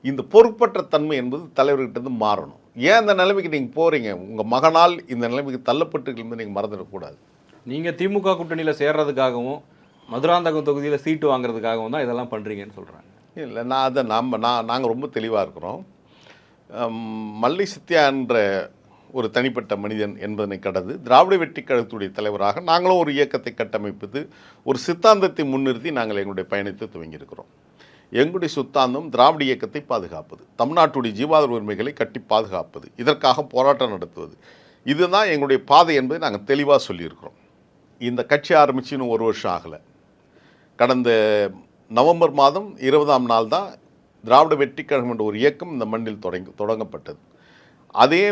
இந்த பொறுப்பற்ற தன்மை என்பது தலைவர்கிட்ட மாறணும். ஏன் இந்த நிலைமைக்கு நீங்கள் போகிறீங்க? உங்கள் மகனால் இந்த நிலைமைக்கு தள்ளப்பட்டிருக்கிறது நீங்கள் மறந்துடக்கூடாது. நீங்கள் திமுக கூட்டணியில் சேர்றதுக்காகவும் மதுராந்தகம் தொகுதியில் சீட்டு வாங்குறதுக்காகவும் தான் இதெல்லாம் பண்ணுறீங்கன்னு சொல்கிறாங்க. இல்லை, நாங்கள் ரொம்ப தெளிவாக இருக்கிறோம். மல்லை சத்யா என்ற ஒரு தனிப்பட்ட மனிதன் என்பதனை கடந்து திராவிட வெற்றி கழகத்துடைய தலைவராக நாங்களும் ஒரு இயக்கத்தை கட்டமைப்பது, ஒரு சித்தாந்தத்தை முன்னிறுத்தி நாங்கள் எங்களுடைய பயணத்தை துவங்கியிருக்கிறோம். எங்களுடைய சித்தாந்தம் திராவிட இயக்கத்தை பாதுகாப்பது, தமிழ்நாட்டுடைய ஜீவாதார உரிமைகளை கட்டி பாதுகாப்பது, இதற்காக போராட்டம் நடத்துவது, இதுதான் எங்களுடைய பாதை என்பதை நாங்கள் தெளிவாக சொல்லியிருக்கிறோம். இந்த கட்சி ஆரம்பித்து இன்னும் 1 வருஷம் ஆகலை. கடந்த நவம்பர் மாதம் 20ஆம் நாள் தான் திராவிட வெற்றி கழகம் என்ற ஒரு இயக்கம் இந்த மண்ணில் தொடங்கப்பட்டது. அதே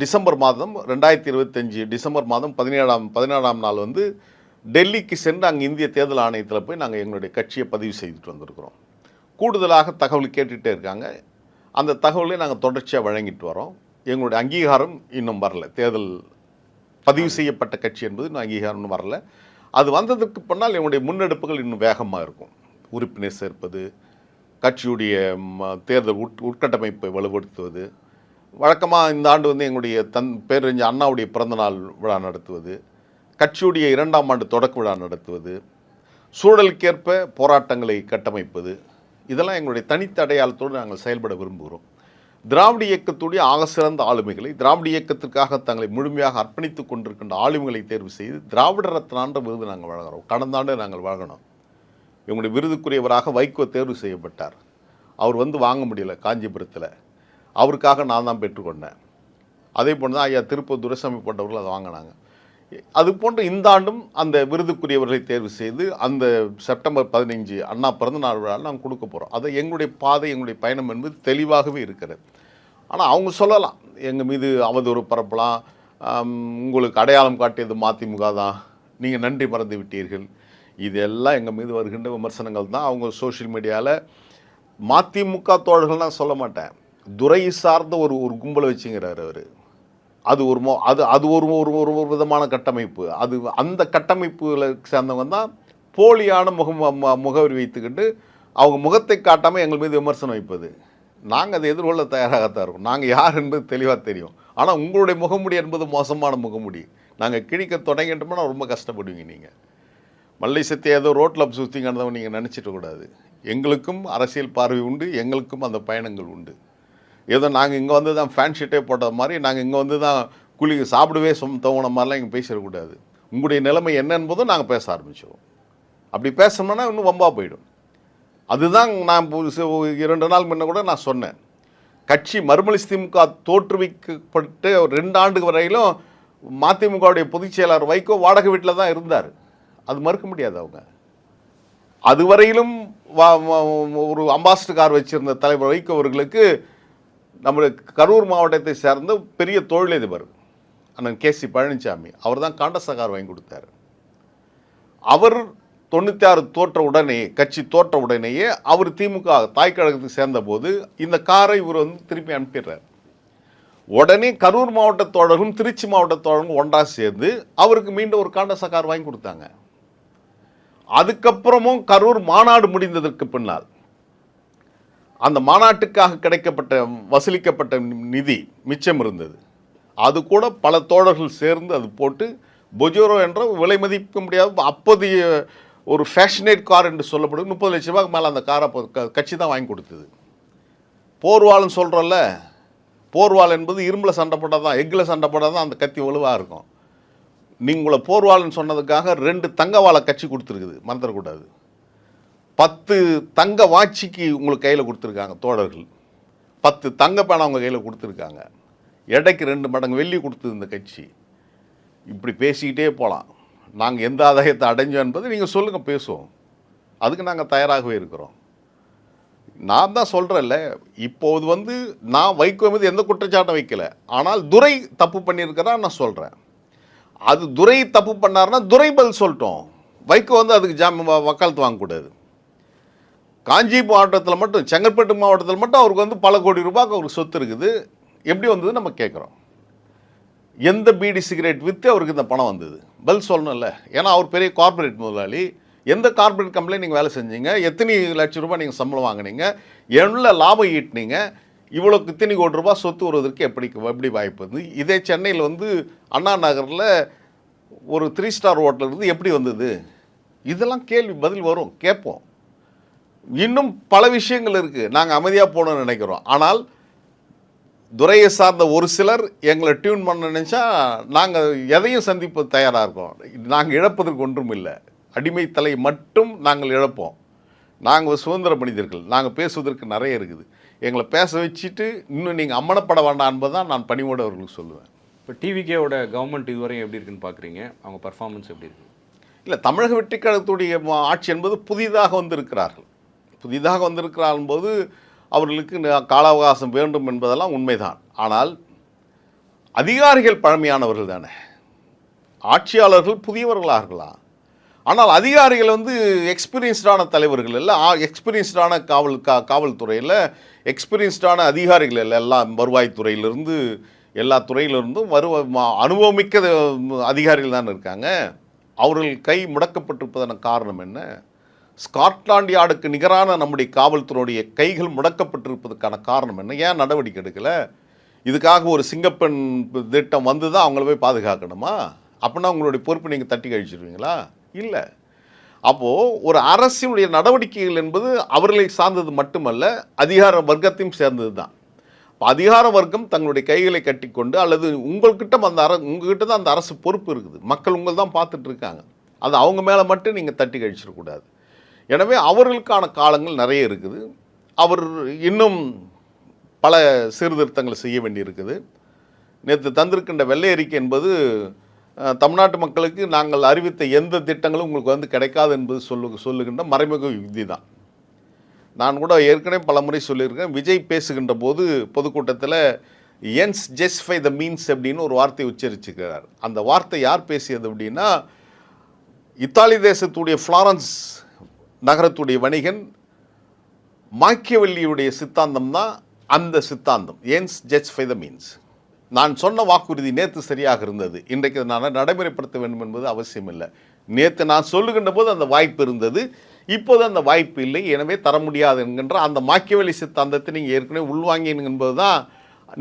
டிசம்பர் மாதம் 2025 டிசம்பர் மாதம் 17ஆம் நாள் டெல்லிக்கு சென்று அங்கே இந்திய தேர்தல் ஆணையத்தில் போய் நாங்கள் எங்களுடைய கட்சியை பதிவு செய்துட்டு வந்திருக்கிறோம். கூடுதலாக தகவல் கேட்டுகிட்டே இருக்காங்க. அந்த தகவலை நாங்கள் தொடர்ச்சியாக வழங்கிட்டு வரோம். எங்களுடைய அங்கீகாரம் இன்னும் வரல. தேர்தல் பதிவு செய்யப்பட்ட கட்சி என்பது இன்னும் அங்கீகாரம் வரல. அது வந்ததற்கு பின்னால் என்னுடைய முன்னெடுப்புகள் இன்னும் வேகமாக இருக்கும். உறுப்பினர் சேர்ப்பது, கட்சியுடைய தேர்தல் உட்கட்டமைப்பை வலுப்படுத்துவது, வழக்கமாக இந்த ஆண்டு வந்து எங்களுடைய பேரறிஞர் அண்ணாவுடைய பிறந்தநாள் விழா நடத்துவது, கட்சியுடைய 2ஆம் ஆண்டு தொடக்க விழா நடத்துவது, சூழலுக்கேற்ப போராட்டங்களை கட்டமைப்பது, இதெல்லாம் எங்களுடைய தனித்த அடையாளத்தோடு நாங்கள் செயல்பட விரும்புகிறோம். திராவிட இயக்கத்துடைய ஆகச்சிறந்த ஆளுமைகளை, திராவிட இயக்கத்திற்காக தங்களை முழுமையாக அர்ப்பணித்துக் கொண்டிருக்கின்ற ஆளுமைகளை தேர்வு செய்து திராவிட ரத்னான்ற விருது நாங்கள் வழங்குகிறோம். கடந்த ஆண்டு நாங்கள் வழங்கினோம். எங்களுடைய விருதுக்குரியவராக வைகோ தேர்வு செய்யப்பட்டார். அவர் வந்து வாங்க முடியல காஞ்சிபுரத்தில். அவருக்காக நான் தான் பெற்றுக்கொண்டேன். அதே போன்று தான் ஐயா திருப்பூர் துரைசாமி போன்றவர்கள் அதை வாங்கினாங்க. அது போன்று இந்த ஆண்டும் அந்த விருதுக்குரியவர்களை தேர்வு செய்து அந்த செப்டம்பர் 15 அண்ணா பிறந்தநாள் விழாவில் நாங்கள் கொடுக்க போகிறோம். அதை எங்களுடைய பாதை, எங்களுடைய பயணம் என்பது தெளிவாகவே இருக்கிறது. ஆனால் அவங்க சொல்லலாம், எங்கள் மீது அவதூறு பரப்பலாம், உங்களுக்கு அடையாளம் காட்டியது மதிமுக தான், நீங்கள் நன்றி மறந்து விட்டீர்கள், இதெல்லாம் எங்கள் மீது வருகின்ற விமர்சனங்கள் தான். அவங்க சோஷியல் மீடியாவில் மதிமுக தோழர்கள் நான் சொல்ல மாட்டேன், துறை சார்ந்த ஒரு கும்பலை வச்சுங்கிறார் அவர். அது ஒரு அது ஒரு ஒரு விதமான கட்டமைப்பு. அது அந்த கட்டமைப்புகளை சேர்ந்தவங்க தான் போலியான முகவரி வைத்துக்கிட்டு அவங்க முகத்தை காட்டாமல் எங்கள் மீது விமர்சனம் வைப்பது. நாங்கள் அதை எதிர்கொள்ள தயாராகத்தான் இருக்கோம். நாங்கள் யார் என்பது தெளிவாக தெரியும். ஆனால் உங்களுடைய முகமுடி என்பது மோசமான முகமுடி. நாங்கள் கிழிக்க தொடங்கிட்டோம்னா ரொம்ப கஷ்டப்படுவீங்க. நீங்கள் மல்லை சத்தியா ஏதோ ரோட்டில் சுற்றிங்கிறதவங்க நீங்கள் நினச்சிட்டு கூடாது. எங்களுக்கும் அரசியல் பார்வை உண்டு, எங்களுக்கும் அந்த பயணங்கள் உண்டு. ஏதோ நாங்கள் இங்கே வந்து தான் ஃபேன் ஷீட்டே போட்டது மாதிரி நாங்கள் இங்கே வந்து தான் சாப்பிடவே தோணுன மாதிரிலாம் இங்கே பேசிடக்கூடாது. உங்களுடைய நிலைமை என்ன என்பதும் நாங்கள் பேச ஆரம்பிச்சிடுவோம். அப்படி பேசணும்னா இன்னும் வம்பா போயிடும். அதுதான் நான் 2 நாள் முன்ன கூட நான் சொன்னேன், கட்சி மறுமலர்ச்சி திமுக தோற்றுவிக்கப்பட்டு 2 ஆண்டு வரையிலும் மதிமுகவுடைய பொதுச் செயலாளர் வைகோ வாடகை வீட்டில் தான் இருந்தார். அது மறுக்க முடியாது. அவங்க அதுவரையிலும் ஒரு அம்பாசிடர் கார் வச்சிருந்த தலைவர் வைகோ அவர்களுக்கு நம்முடைய கரூர் மாவட்டத்தை சேர்ந்த பெரிய தொழிலதிபர் அண்ணன் கேசி பழனிசாமி அவர் தான் காண்டசா கார் வாங்கி கொடுத்தார். அவர் 96 தோற்ற உடனே, கட்சி தோற்ற உடனேயே அவர் திமுக தாய் கழகத்துக்கு சேர்ந்த போது இந்த காரை இவர் வந்து திருப்பி அனுப்பிடுறார். உடனே கரூர் மாவட்ட தோழர்களும் திருச்சி மாவட்ட தோழர்களும் ஒன்றாக சேர்ந்து அவருக்கு மீண்டும் ஒரு காண்டசா கார் வாங்கி கொடுத்தாங்க. அதுக்கப்புறமும் கரூர் மாநாடு முடிந்ததற்கு பின்னால் அந்த மாநாட்டுக்காக கிடைக்கப்பட்ட வசூலிக்கப்பட்ட நிதி மிச்சம் இருந்தது. அது கூட பல தோழர்கள் சேர்ந்து அது போட்டு பொஜோரோ என்ற விலை மதிக்க முடியாத அப்போதைய ஒரு ஃபேஷனேட் கார் என்று சொல்லப்படும் 30 லட்ச ரூபாய்க்கு மேலே அந்த காரை கட்சி தான் வாங்கி கொடுத்தது. போர்வாள்னு சொல்கிறோம்ல, போர்வாள் என்பது இரும்பில் சண்டை போட்டால் தான், எக்கில் சண்டை போட்டால் தான் அந்த கத்தி வலுவாக இருக்கும். நீங்கள போர்வாள்னு சொன்னதுக்காக 2 தங்க வாழை கட்சி கொடுத்துருக்குது, மறந்துடக்கூடாது. 10 தங்க வாட்சிக்கு உங்களுக்கு கையில் கொடுத்துருக்காங்க தோழர்கள். 10 தங்க பேனை அவங்க கையில் கொடுத்துருக்காங்க. எடைக்கு 2 மடங்கு வெள்ளி கொடுத்தது இந்த கட்சி. இப்படி பேசிக்கிட்டே போகலாம். நாங்கள் எந்த ஆதாயத்தை அடைஞ்சோம் என்பது நீங்கள் சொல்லுங்கள், பேசுவோம். அதுக்கு நாங்கள் தயாராகவே இருக்கிறோம். நான் தான் சொல்கிறேன்ல, இப்போது வந்து நான் வைகோ மீது எந்த குற்றச்சாட்டும் வைக்கல. ஆனால் துரை தப்பு பண்ணியிருக்கிறா நான் சொல்கிறேன். அது துரை தப்பு பண்ணார்னா துரை பதில் சொல்லிட்டோம். வைகோ வந்து அதுக்கு வக்காலத்து வாங்கக்கூடாது. காஞ்சி மாவட்டத்தில் மட்டும், செங்கல்பட்டு மாவட்டத்தில் மட்டும் அவருக்கு வந்து பல கோடி ரூபாய்க்கு அவருக்கு சொத்து இருக்குது. எப்படி வந்தது நம்ம கேட்குறோம். எந்த பீடி சிகரெட் விற்று அவருக்கு இந்த பணம் வந்தது பதில் சொல்லணும்ல. ஏன்னா அவர் பெரிய கார்பரேட் முதலாளி. எந்த கார்பரேட் கம்பெனி நீங்கள் வேலை செஞ்சீங்க, எத்தனை லட்சம் ரூபாய் நீங்கள் சம்பளம் வாங்கினீங்க, எவ்வளோ லாபம் ஈட்டினீங்க, இவ்வளோக்கு இத்தனை கோடி ரூபாய் சொத்து வருவதற்கு எப்படி வாய்ப்பு வந்து. இதே சென்னையில் வந்து அண்ணா நகரில் ஒரு 3 ஸ்டார் ஹோட்டல் இருந்து எப்படி வந்தது, இதெல்லாம் கேள்வி பதில் வரும், கேட்போம். இன்னும் பல விஷயங்கள் இருக்குது. நாங்கள் அமைதியாக போகணும்னு நினைக்கிறோம். ஆனால் துறையை சார்ந்த ஒரு சிலர் எங்களை டியூன் பண்ண நினச்சா நாங்கள் எதையும் சந்திப்பது தயாராக இருக்கோம். நாங்கள் இழப்பதற்கு ஒன்றும் இல்லை. அடிமை தலை மட்டும் நாங்கள் இழப்போம். நாங்கள் சுதந்திர மனிதர்கள். நாங்கள் பேசுவதற்கு நிறைய இருக்குது. எங்களை பேச வச்சுட்டு இன்னும் நீங்கள் அம்மனப்பட வேண்டாம் என்பதுதான் நான் பணிவோடு அவர்களுக்கு சொல்லுவேன். இப்போ டிவிகேவோட கவர்மெண்ட் இதுவரையும் எப்படி இருக்குன்னு பார்க்குறீங்க? அவங்க பர்ஃபார்மன்ஸ் எப்படி இருக்குது? இல்லை, தமிழக வெற்றிக் கழகத்துடைய ஆட்சி என்பது புதிதாக வந்திருக்கிறார்கள். புதிதாக வந்திருக்கிறார்கள் போது அவர்களுக்கு கால அவகாசம் வேண்டும் என்பதெல்லாம் உண்மைதான். ஆனால் அதிகாரிகள் பழமையானவர்கள் தானே, ஆட்சியாளர்கள் புதியவர்களார்களா? ஆனால் அதிகாரிகள் வந்து எக்ஸ்பீரியன்ஸ்டான தலைவர்கள் இல்லை, எக்ஸ்பீரியன்ஸ்டான காவல்துறையில் எக்ஸ்பீரியன்ஸ்டான அதிகாரிகள் இல்லை. எல்லாம் வருவாய்த்துறையிலிருந்து எல்லா துறையிலிருந்தும் அனுபவமிக்க அதிகாரிகள் தான் இருக்காங்க. அவர்கள் கை முடக்கப்பட்டிருப்பதன காரணம் என்ன? ஸ்காட்லாண்ட் யார்டுக்கு நிகரான நம்முடைய காவல்துறையுடைய கைகள் முடக்கப்பட்டிருப்பதற்கான காரணம் என்ன? ஏன் நடவடிக்கை எடுக்கலை? இதுக்காக ஒரு சிங்கப்பெண் திட்டம் வந்து தான் அவங்கள போய் பாதுகாக்கணுமா? அப்படின்னா உங்களுடைய பொறுப்பு நீங்கள் தட்டி கழிச்சிருவீங்களா? இல்லை. அப்போது ஒரு அரசினுடைய நடவடிக்கைகள் என்பது அவர்களை சார்ந்தது மட்டுமல்ல, அதிகார வர்க்கத்தையும் சேர்ந்தது தான். அதிகார வர்க்கம் தங்களுடைய கைகளை கட்டிக்கொண்டு, அல்லது உங்கள்கிட்ட உங்ககிட்ட தான் அந்த அரசு பொறுப்பு இருக்குது. மக்கள் உங்கள் தான் பார்த்துட்டு இருக்காங்க. அது அவங்க மேலே மட்டும் நீங்கள் தட்டி கழிச்சிடக்கூடாது. எனவே அவர்களுக்கான காலங்கள் நிறைய இருக்குது. அவர் இன்னும் பல சீர்திருத்தங்களை செய்ய வேண்டியிருக்குது. நேற்று தந்திருக்கின்ற வெள்ளை அறிக்கை என்பது தமிழ்நாட்டு மக்களுக்கு நாங்கள் அறிவித்த எந்த திட்டங்களும் உங்களுக்கு வந்து கிடைக்காது என்பது சொல்லுகின்ற மறைமுக யுக்தி தான். நான் கூட ஏற்கனவே பல முறை சொல்லியிருக்கேன். விஜய் பேசுகின்ற போது பொதுக்கூட்டத்தில் என்ஸ் ஜஸ்டிஃபை த மீன்ஸ் அப்படின்னு ஒரு வார்த்தையை உச்சரிச்சுக்கிறார். அந்த வார்த்தை யார் பேசியது அப்படின்னா, இத்தாலி தேசத்துடைய ஃப்ளாரன்ஸ் நகரத்துடைய வணிகன் மாக்கியவெல்லியுடைய சித்தாந்தம் தான் அந்த சித்தாந்தம். Ends justify the means. நான் சொன்ன வாக்குறுதி நேற்று சரியாக இருந்தது, இன்றைக்கு நான் நடைமுறைப்படுத்த வேண்டும் என்பது அவசியம் இல்லை. நேற்று நான் சொல்லுகின்ற போது அந்த வாய்ப்பு இருந்தது, இப்போது அந்த வாய்ப்பு இல்லை, எனவே தர முடியாது என்கின்ற அந்த மாக்கியவெளி சித்தாந்தத்தை நீங்கள் ஏற்கனவே உள்வாங்கினீங்க என்பது தான்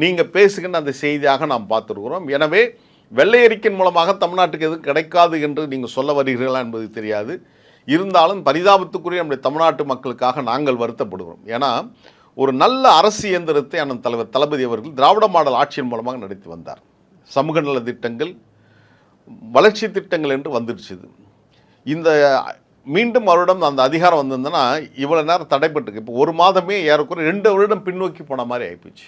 நீங்கள் பேசுகின்ற அந்த செய்தியாக நாம் பார்த்துருக்கிறோம். எனவே வெள்ளை அறிக்கையின் மூலமாக தமிழ்நாட்டுக்கு எதுவும் கிடைக்காது என்று நீங்கள் சொல்ல வருகிறீர்களா என்பது தெரியாது. இருந்தாலும் பரிதாபத்துக்குரிய நம்முடைய தமிழ்நாட்டு மக்களுக்காக நாங்கள் வருத்தப்படுகிறோம். ஏன்னா ஒரு நல்ல அரசு இயந்திரத்தை அண்ணன் தலைவர் தளபதி அவர்கள் திராவிட மாடல் ஆட்சியின் மூலமாக நடத்தி வந்தார். சமூக நல திட்டங்கள், வளர்ச்சி திட்டங்கள் என்று வந்துடுச்சு. இந்த மீண்டும் அவரிடம் அந்த அதிகாரம் வந்திருந்ததுன்னா இவ்வளோ நேரம் தடைப்பட்டுருக்கு. இப்போ ஒரு மாதமே ஏறக்குறைய 2 வருடம் பின்னோக்கி போன மாதிரி ஆகிப்போச்சு.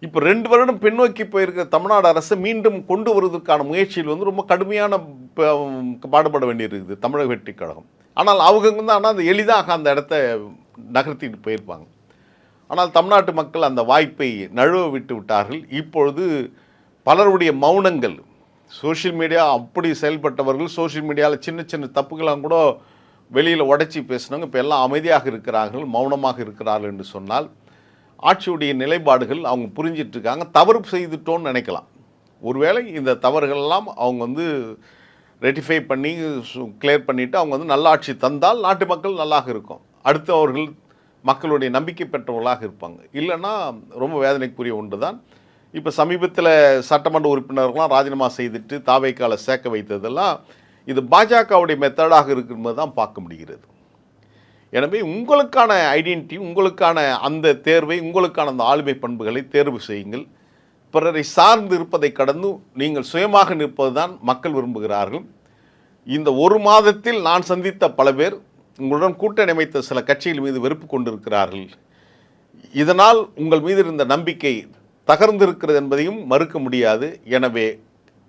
இப்போ 2 வருடம் பின்னோக்கி போயிருக்கிற தமிழ்நாடு அரசு மீண்டும் கொண்டு வருவதற்கான முயற்சியில் வந்து ரொம்ப கடுமையான பாடுபட வேண்டியிருக்குது தமிழக வெற்றி கழகம். ஆனால் அவங்க வந்து அந்த எளிதாக அந்த இடத்த நகர்த்திட்டு போயிருப்பாங்க. ஆனால் தமிழ்நாட்டு மக்கள் அந்த வாய்ப்பை நழுவ விட்டு விட்டார்கள். இப்பொழுது பலருடைய மௌனங்கள், சோஷியல் மீடியா அப்படி செயல்பட்டவர்கள், சோஷியல் மீடியாவில் சின்ன சின்ன தப்புகளாம் கூட வெளியில் உடைச்சி பேசினவங்க இப்போ எல்லாம் அமைதியாக இருக்கிறார்கள், மௌனமாக இருக்கிறார்கள் என்று சொன்னால் ஆட்சியுடைய நிலைப்பாடுகள் அவங்க புரிஞ்சிட்டு இருக்காங்க. தவறு செய்துட்டோன்னு நினைக்கலாம். ஒருவேளை இந்த தவறுகள்லாம் அவங்க வந்து ரெட்டிஃபை பண்ணி கிளியர் பண்ணிவிட்டு அவங்க வந்து நல்ல ஆட்சி தந்தால் நாட்டு மக்கள் நல்லாக இருக்கும். அடுத்து அவர்கள் மக்களுடைய நம்பிக்கை பெற்றவர்களாக இருப்பாங்க. இல்லைன்னா ரொம்ப வேதனைக்குரிய ஒன்று தான். இப்போ சமீபத்தில் சட்டமன்ற உறுப்பினர்கள்லாம் ராஜினாமா செய்துட்டு தாவேக்கால சேர்க்க வைத்ததெல்லாம் இது பாஜகவுடைய மெத்தடாக இருக்கும்போது தான் பார்க்க முடிகிறது. எனவே உங்களுக்கான ஐடென்டிட்டி, உங்களுக்கான அந்த தேர்வை, உங்களுக்கான அந்த ஆளுமை பண்புகளை தேர்வு செய்யுங்கள். பிறரை சார்ந்து இருப்பதை கடந்து நீங்கள் சுயமாக நிற்பது தான் மக்கள் விரும்புகிறார்கள். இந்த ஒரு மாதத்தில் நான் சந்தித்த பல பேர் உங்களுடன் கூட்டணி அமைத்த சில கட்சிகள் மீது வெறுப்பு கொண்டிருக்கிறார்கள். இதனால் உங்கள் மீது இருந்த நம்பிக்கை தகர்ந்திருக்கிறது என்பதையும் மறுக்க முடியாது. எனவே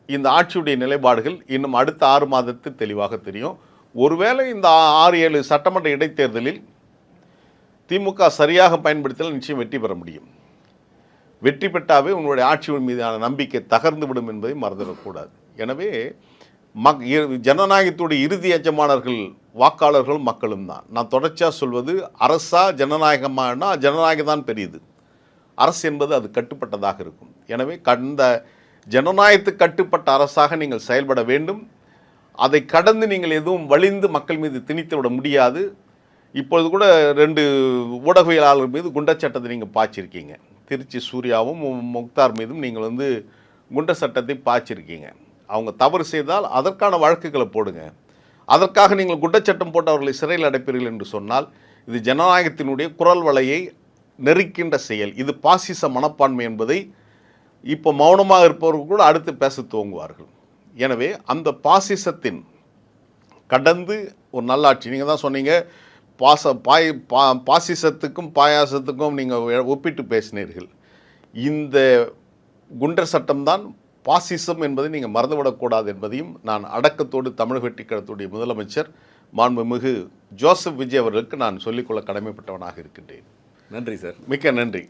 இந்த ஆட்சியுடைய நிலைப்பாடுகள் இன்னும் அடுத்த 6 மாதத்தில் தெளிவாக தெரியும். ஒருவேளை இந்த 6-7 சட்டமன்ற இடைத்தேர்தலில் திமுக சரியாக பயன்படுத்தினால் நிச்சயம் வெற்றி பெற முடியும். வெற்றி பெற்றாவே உங்களுடைய ஆட்சியின் மீதான நம்பிக்கை தகர்ந்து விடும் என்பதை மறந்துவிடக்கூடாது. எனவே ஜனநாயகத்துடைய இறுதி எஜமானர்கள் வாக்காளர்கள் மக்களும் தான். நான் தொடர்ச்சியாக சொல்வது, அரசா ஜனநாயகமானா ஜனநாயகம் தான் பெரியது, அரசு என்பது அது கட்டுப்பட்டதாக இருக்கும். எனவே ஜனநாயகத்துக்கு கட்டுப்பட்ட அரசாக நீங்கள் செயல்பட வேண்டும். அதை கடந்து நீங்கள் எதுவும் வலிந்து மக்கள் மீது திணித்து விட முடியாது. இப்பொழுது கூட 2 ஊடகவியலாளர் மீது குண்டர் சட்டத்தை நீங்கள் பாய்ச்சிருக்கீங்க. திருச்சி சூர்யாவும் முக்தார் மீதும் நீங்கள் வந்து குண்டர் சட்டத்தை பாய்ச்சிருக்கீங்க. அவங்க தவறு செய்தால் அதற்கான வழக்குகளை போடுங்க. அதற்காக நீங்கள் குண்டச்சட்டம் போட்டவர்களை சிறையில் அடைப்பீர்கள் என்று சொன்னால் இது ஜனநாயகத்தினுடைய குரல் வலையை நெருக்கின்ற செயல். இது பாசிச மனப்பான்மை என்பதை இப்போ மௌனமாக இருப்பவர்கள் கூட அடுத்து பேச துவங்குவார்கள். எனவே அந்த பாசிசத்தின் கடந்து ஒரு நல்லாட்சி, நீங்கள் தான் சொன்னீங்க பாசிசத்துக்கும் பாயாசத்துக்கும் நீங்கள் ஒப்பிட்டு பேசினீர்கள். இந்த குண்டர் சட்டம்தான் பாசிசம் என்பதை நீங்கள் மறந்துவிடக்கூடாது என்பதையும் நான் அடக்கத்தோடு தமிழக வெற்றிக் கழகத்துடைய முதலமைச்சர் மாண்புமிகு ஜோசப் விஜய் அவர்களுக்கு நான் சொல்லிக்கொள்ள கடமைப்பட்டவனாக இருக்கின்றேன். நன்றி சார். மிக்க நன்றி.